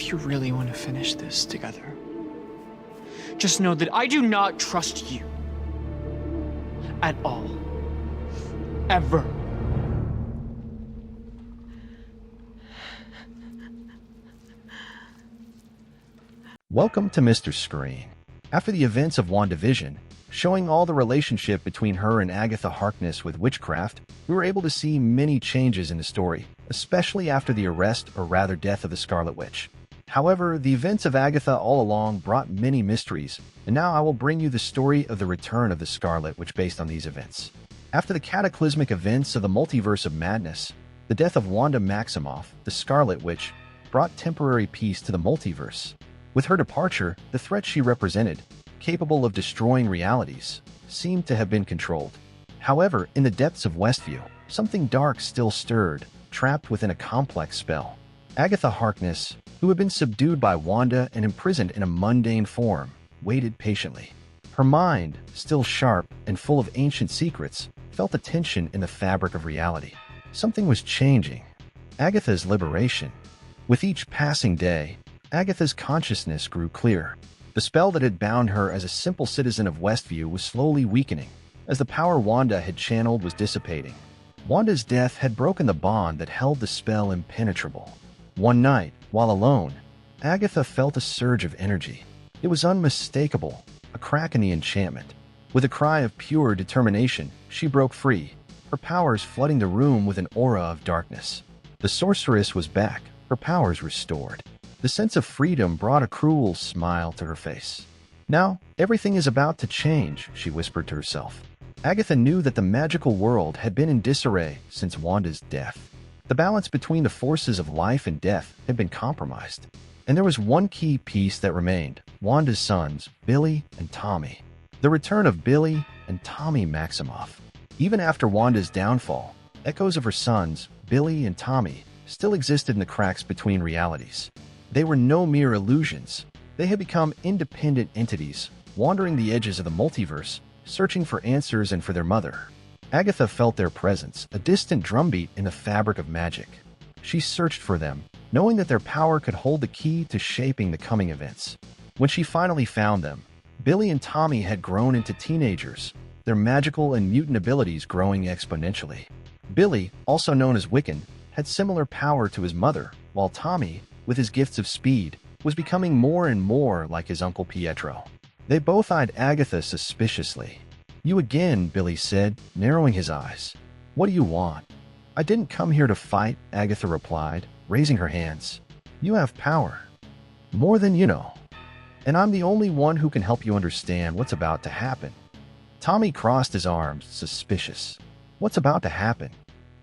If you really want to finish this together, just know that I do not trust you. At all. Ever. Welcome to Mr. Screen. After the events of WandaVision, showing all the relationship between her and Agatha Harkness with witchcraft, we were able to see many changes in the story, especially after the arrest or rather death of the Scarlet Witch. However, the events of Agatha all along brought many mysteries, and now I will bring you the story of the return of the Scarlet Witch based on these events. After the cataclysmic events of the Multiverse of Madness, the death of Wanda Maximoff, the Scarlet Witch, brought temporary peace to the multiverse. With her departure, the threat she represented, capable of destroying realities, seemed to have been controlled. However, in the depths of Westview, something dark still stirred, trapped within a complex spell. Agatha Harkness, who had been subdued by Wanda and imprisoned in a mundane form, waited patiently. Her mind, still sharp and full of ancient secrets, felt a tension in the fabric of reality. Something was changing. Agatha's liberation. With each passing day, Agatha's consciousness grew clearer. The spell that had bound her as a simple citizen of Westview was slowly weakening, as the power Wanda had channeled was dissipating. Wanda's death had broken the bond that held the spell impenetrable. One night, while alone, Agatha felt a surge of energy. It was unmistakable, a crack in the enchantment. With a cry of pure determination, she broke free, her powers flooding the room with an aura of darkness. The sorceress was back, her powers restored. The sense of freedom brought a cruel smile to her face. Now, everything is about to change, she whispered to herself. Agatha knew that the magical world had been in disarray since Wanda's death. The balance between the forces of life and death had been compromised. And there was one key piece that remained: Wanda's sons, Billy and Tommy. The return of Billy and Tommy Maximoff. Even after Wanda's downfall, echoes of her sons, Billy and Tommy, still existed in the cracks between realities. They were no mere illusions. They had become independent entities, wandering the edges of the multiverse, searching for answers and for their mother. Agatha felt their presence, a distant drumbeat in the fabric of magic. She searched for them, knowing that their power could hold the key to shaping the coming events. When she finally found them, Billy and Tommy had grown into teenagers, their magical and mutant abilities growing exponentially. Billy, also known as Wiccan, had similar power to his mother, while Tommy, with his gifts of speed, was becoming more and more like his uncle Pietro. They both eyed Agatha suspiciously. "You again," Billy said, narrowing his eyes. "What do you want?" "I didn't come here to fight," Agatha replied, raising her hands. "You have power. More than you know. And I'm the only one who can help you understand what's about to happen." Tommy crossed his arms, suspicious. "What's about to happen?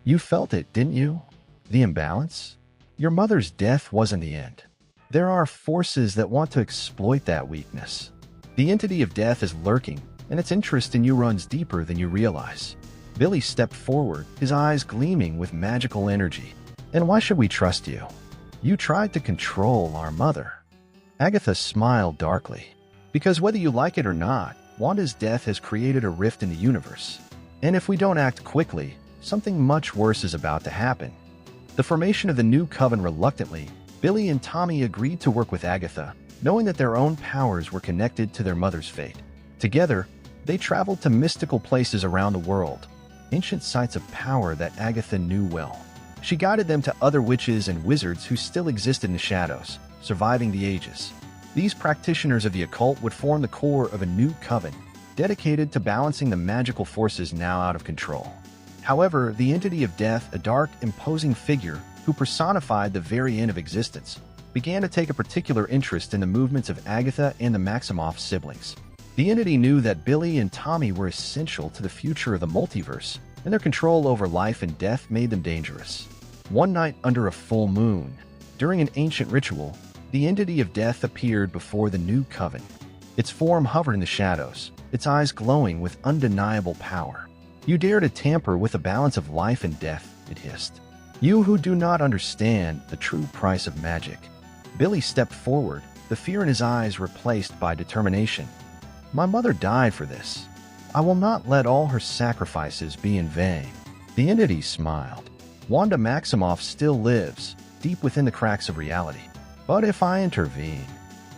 You felt it, didn't you? The imbalance? Your mother's death wasn't the end. There are forces that want to exploit that weakness. The entity of death is lurking, and its interest in you runs deeper than you realize." Billy stepped forward, his eyes gleaming with magical energy. "And why should we trust you? You tried to control our mother." Agatha smiled darkly. "Because whether you like it or not, Wanda's death has created a rift in the universe. And if we don't act quickly, something much worse is about to happen." The formation of the new coven. Reluctantly, Billy and Tommy agreed to work with Agatha, knowing that their own powers were connected to their mother's fate. Together, they traveled to mystical places around the world, ancient sites of power that Agatha knew well. She guided them to other witches and wizards who still existed in the shadows, surviving the ages. These practitioners of the occult would form the core of a new coven, dedicated to balancing the magical forces now out of control. However, the entity of death, a dark, imposing figure who personified the very end of existence, began to take a particular interest in the movements of Agatha and the Maximoff siblings. The entity knew that Billy and Tommy were essential to the future of the multiverse, and their control over life and death made them dangerous. One night under a full moon, during an ancient ritual, the entity of death appeared before the new coven. Its form hovered in the shadows, its eyes glowing with undeniable power. "You dare to tamper with the balance of life and death," it hissed. "You who do not understand the true price of magic." Billy stepped forward, the fear in his eyes replaced by determination. "My mother died for this. I will not let all her sacrifices be in vain." The entity smiled. "Wanda Maximoff still lives, deep within the cracks of reality. But if I intervene,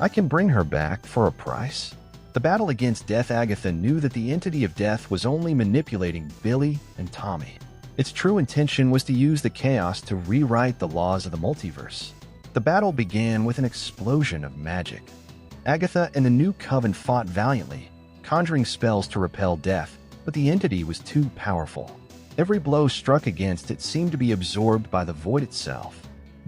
I can bring her back for a price. The battle against Death. Agatha knew that the entity of Death was only manipulating Billy and Tommy. Its true intention was to use the chaos to rewrite the laws of the multiverse. The battle began with an explosion of magic. Agatha and the new coven fought valiantly, conjuring spells to repel Death, but the entity was too powerful. Every blow struck against it seemed to be absorbed by the void itself.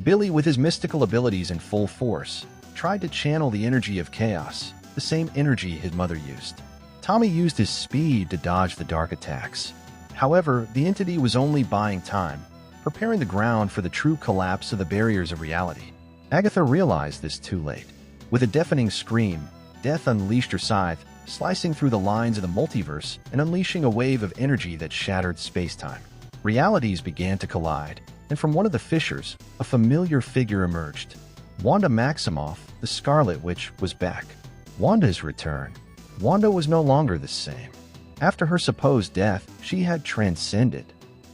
Billy, with his mystical abilities in full force, tried to channel the energy of chaos, the same energy his mother used. Tommy used his speed to dodge the dark attacks. However, the entity was only buying time, preparing the ground for the true collapse of the barriers of reality. Agatha realized this too late. With a deafening scream, Death unleashed her scythe, slicing through the lines of the multiverse and unleashing a wave of energy that shattered space-time. Realities began to collide, and from one of the fissures, a familiar figure emerged. Wanda Maximoff, the Scarlet Witch, was back. Wanda's return. Wanda was no longer the same. After her supposed death, she had transcended.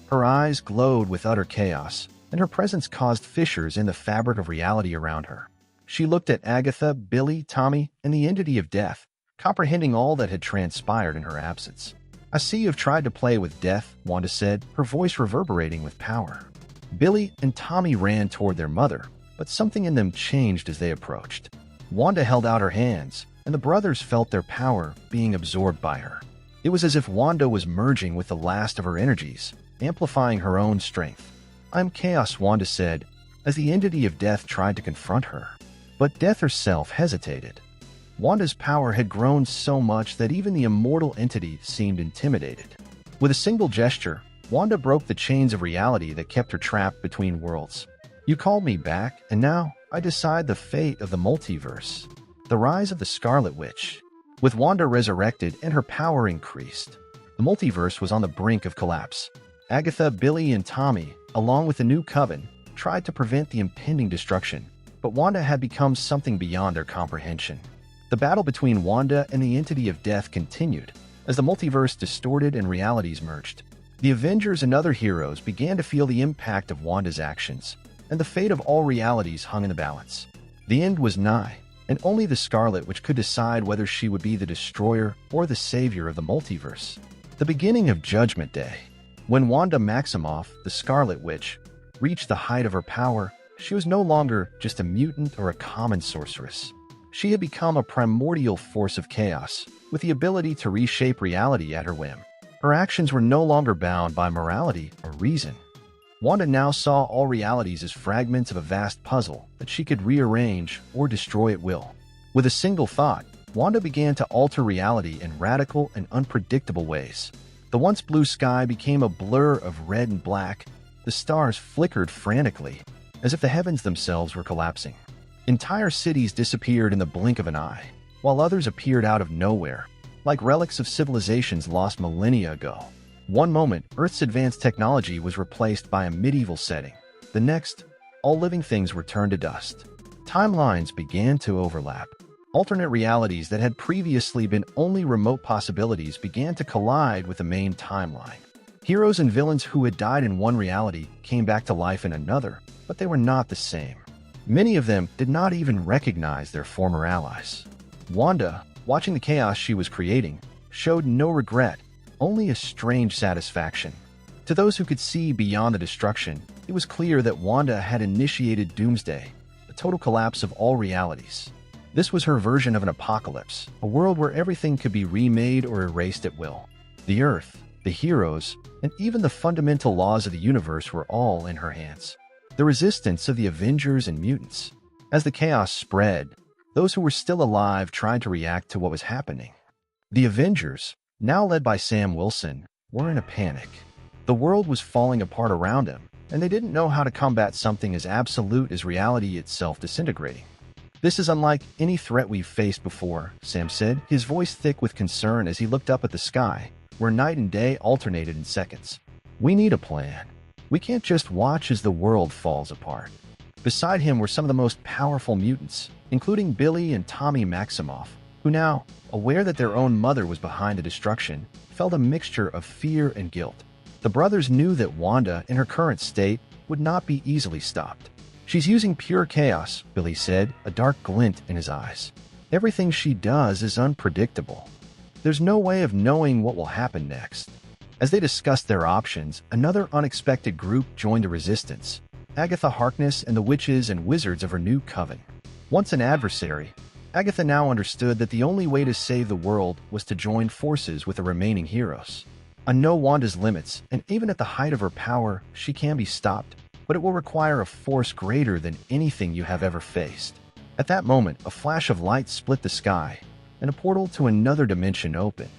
Her eyes glowed with utter chaos, and her presence caused fissures in the fabric of reality around her. She looked at Agatha, Billy, Tommy, and the entity of Death, comprehending all that had transpired in her absence. "I see you've tried to play with Death," Wanda said, her voice reverberating with power. Billy and Tommy ran toward their mother, but something in them changed as they approached. Wanda held out her hands, and the brothers felt their power being absorbed by her. It was as if Wanda was merging with the last of her energies, amplifying her own strength. "I'm Chaos," Wanda said, as the entity of Death tried to confront her. But Death herself hesitated. Wanda's power had grown so much that even the immortal entity seemed intimidated. With a single gesture, Wanda broke the chains of reality that kept her trapped between worlds. "You called me back, and now I decide the fate of the multiverse." The rise of the Scarlet Witch. With Wanda resurrected and her power increased, the multiverse was on the brink of collapse. Agatha, Billy, and Tommy, along with the new coven, tried to prevent the impending destruction, but Wanda had become something beyond their comprehension. The battle between Wanda and the entity of Death continued, as the multiverse distorted and realities merged. The Avengers and other heroes began to feel the impact of Wanda's actions, and the fate of all realities hung in the balance. The end was nigh, and only the Scarlet Witch could decide whether she would be the destroyer or the savior of the multiverse. The beginning of Judgment Day. When Wanda Maximoff, the Scarlet Witch, reached the height of her power, she was no longer just a mutant or a common sorceress. She had become a primordial force of chaos, with the ability to reshape reality at her whim. Her actions were no longer bound by morality or reason. Wanda now saw all realities as fragments of a vast puzzle that she could rearrange or destroy at will. With a single thought, Wanda began to alter reality in radical and unpredictable ways. The once blue sky became a blur of red and black. The stars flickered frantically, as if the heavens themselves were collapsing. Entire cities disappeared in the blink of an eye, while others appeared out of nowhere, like relics of civilizations lost millennia ago. One moment, Earth's advanced technology was replaced by a medieval setting. The next, all living things were turned to dust. Timelines began to overlap. Alternate realities that had previously been only remote possibilities began to collide with the main timeline. Heroes and villains who had died in one reality came back to life in another, but they were not the same. Many of them did not even recognize their former allies. Wanda, watching the chaos she was creating, showed no regret, only a strange satisfaction. To those who could see beyond the destruction, it was clear that Wanda had initiated Doomsday, the total collapse of all realities. This was her version of an apocalypse, a world where everything could be remade or erased at will. The Earth, the heroes, and even the fundamental laws of the universe were all in her hands. The resistance of the Avengers and mutants. As the chaos spread, those who were still alive tried to react to what was happening. The Avengers, now led by Sam Wilson, were in a panic. The world was falling apart around them, and they didn't know how to combat something as absolute as reality itself disintegrating. "This is unlike any threat we've faced before," Sam said, his voice thick with concern as he looked up at the sky, where night and day alternated in seconds. "We need a plan. We can't just watch as the world falls apart." Beside him were some of the most powerful mutants, including Billy and Tommy Maximoff, who now, aware that their own mother was behind the destruction, felt a mixture of fear and guilt. The brothers knew that Wanda, in her current state, would not be easily stopped. She's using pure chaos, Billy said, a dark glint in his eyes. Everything she does is unpredictable. There's no way of knowing what will happen next. As they discussed their options, another unexpected group joined the resistance. Agatha Harkness and the witches and wizards of her new coven. Once an adversary, Agatha now understood that the only way to save the world was to join forces with the remaining heroes. I know Wanda's limits, and even at the height of her power, she can be stopped, but it will require a force greater than anything you have ever faced. At that moment, a flash of light split the sky, and a portal to another dimension opened.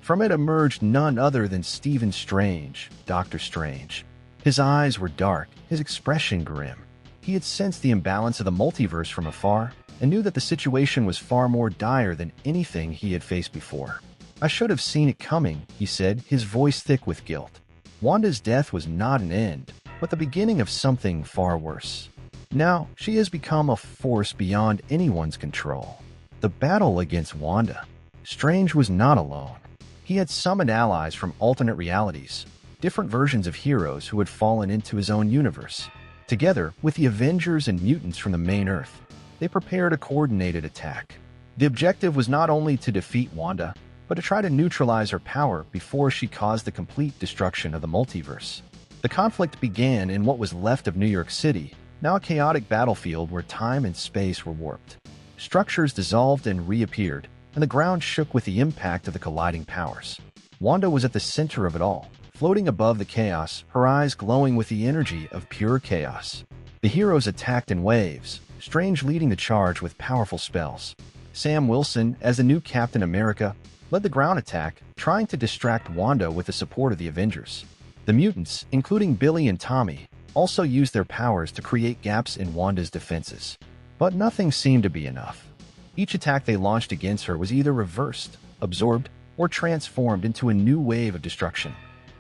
From it emerged none other than Stephen Strange, Doctor Strange. His eyes were dark, his expression grim. He had sensed the imbalance of the multiverse from afar, and knew that the situation was far more dire than anything he had faced before. I should have seen it coming, he said, his voice thick with guilt. Wanda's death was not an end, but the beginning of something far worse. Now, she has become a force beyond anyone's control. The battle against Wanda. Strange was not alone. He had summoned allies from alternate realities, different versions of heroes who had fallen into his own universe. Together, with the Avengers and mutants from the main Earth, they prepared a coordinated attack. The objective was not only to defeat Wanda, but to try to neutralize her power before she caused the complete destruction of the multiverse. The conflict began in what was left of New York City, now a chaotic battlefield where time and space were warped. Structures dissolved and reappeared, and the ground shook with the impact of the colliding powers. Wanda was at the center of it all, floating above the chaos, her eyes glowing with the energy of pure chaos. The heroes attacked in waves, Strange leading the charge with powerful spells. Sam Wilson, as the new Captain America, led the ground attack, trying to distract Wanda with the support of the Avengers. The mutants, including Billy and Tommy, also used their powers to create gaps in Wanda's defenses. But nothing seemed to be enough. Each attack they launched against her was either reversed, absorbed, or transformed into a new wave of destruction.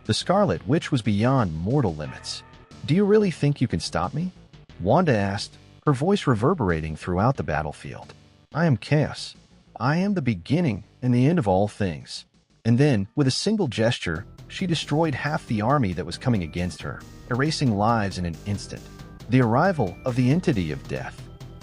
The Scarlet Witch was beyond mortal limits. "Do you really think you can stop me?" Wanda asked, her voice reverberating throughout the battlefield. "I am chaos. I am the beginning and the end of all things." And then, with a single gesture, she destroyed half the army that was coming against her, erasing lives in an instant. The arrival of the entity of death.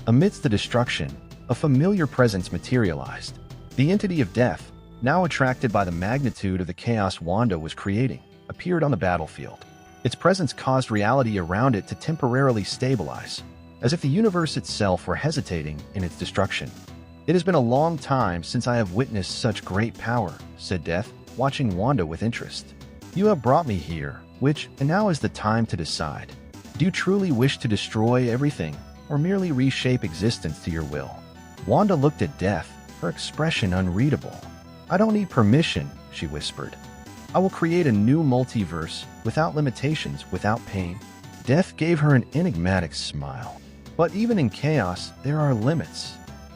Amidst the destruction, a familiar presence materialized. The entity of death, now attracted by the magnitude of the chaos Wanda was creating, appeared on the battlefield. Its presence caused reality around it to temporarily stabilize, as if the universe itself were hesitating in its destruction. "It has been a long time since I have witnessed such great power," said Death, watching Wanda with interest. "You have brought me here, Witch, and now is the time to decide. Do you truly wish to destroy everything, or merely reshape existence to your will?" Wanda looked at Death, her expression unreadable. "I don't need permission," she whispered. "I will create a new multiverse, without limitations, without pain." Death gave her an enigmatic smile. "But even in chaos, there are limits.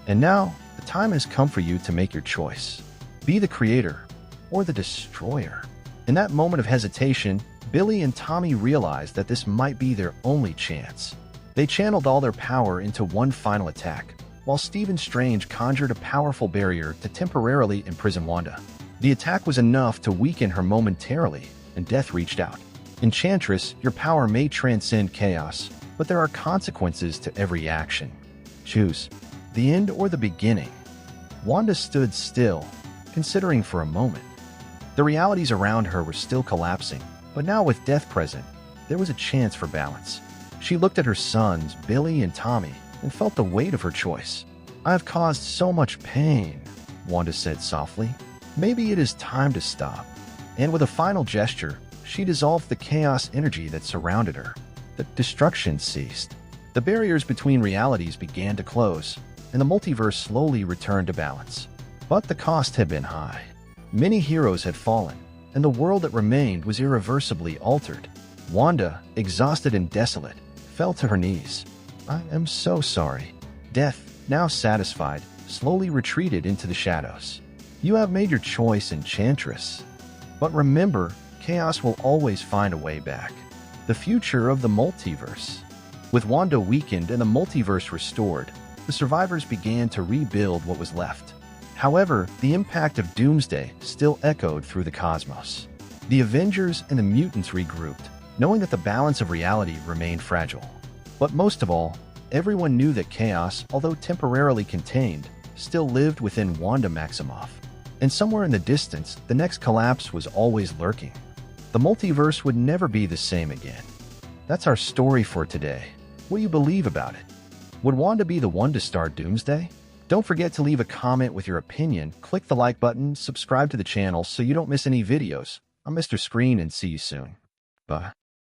And now, the time has come for you to make your choice. Be the creator, or the destroyer." In that moment of hesitation, Billy and Tommy realized that this might be their only chance. They channeled all their power into one final attack, while Stephen Strange conjured a powerful barrier to temporarily imprison Wanda. The attack was enough to weaken her momentarily, and Death reached out. "Enchantress, your power may transcend chaos, but there are consequences to every action. Choose the end or the beginning." Wanda stood still, considering for a moment. The realities around her were still collapsing, but now with Death present, there was a chance for balance. She looked at her sons, Billy and Tommy, and felt the weight of her choice. "I have caused so much pain," Wanda said softly. "Maybe it is time to stop." And with a final gesture, she dissolved the chaos energy that surrounded her. The destruction ceased. The barriers between realities began to close, and the multiverse slowly returned to balance. But the cost had been high. Many heroes had fallen, and the world that remained was irreversibly altered. Wanda, exhausted and desolate, fell to her knees. "I am so sorry." Death, now satisfied, slowly retreated into the shadows. "You have made your choice, Enchantress. But remember, chaos will always find a way back." The future of the multiverse. With Wanda weakened and the multiverse restored, the survivors began to rebuild what was left. However, the impact of Doomsday still echoed through the cosmos. The Avengers and the mutants regrouped, knowing that the balance of reality remained fragile. But most of all, everyone knew that chaos, although temporarily contained, still lived within Wanda Maximoff. And somewhere in the distance, the next collapse was always lurking. The multiverse would never be the same again. That's our story for today. What do you believe about it? Would Wanda be the one to start Doomsday? Don't forget to leave a comment with your opinion, click the like button, subscribe to the channel so you don't miss any videos. I'm Mr. Screen and see you soon. Bye.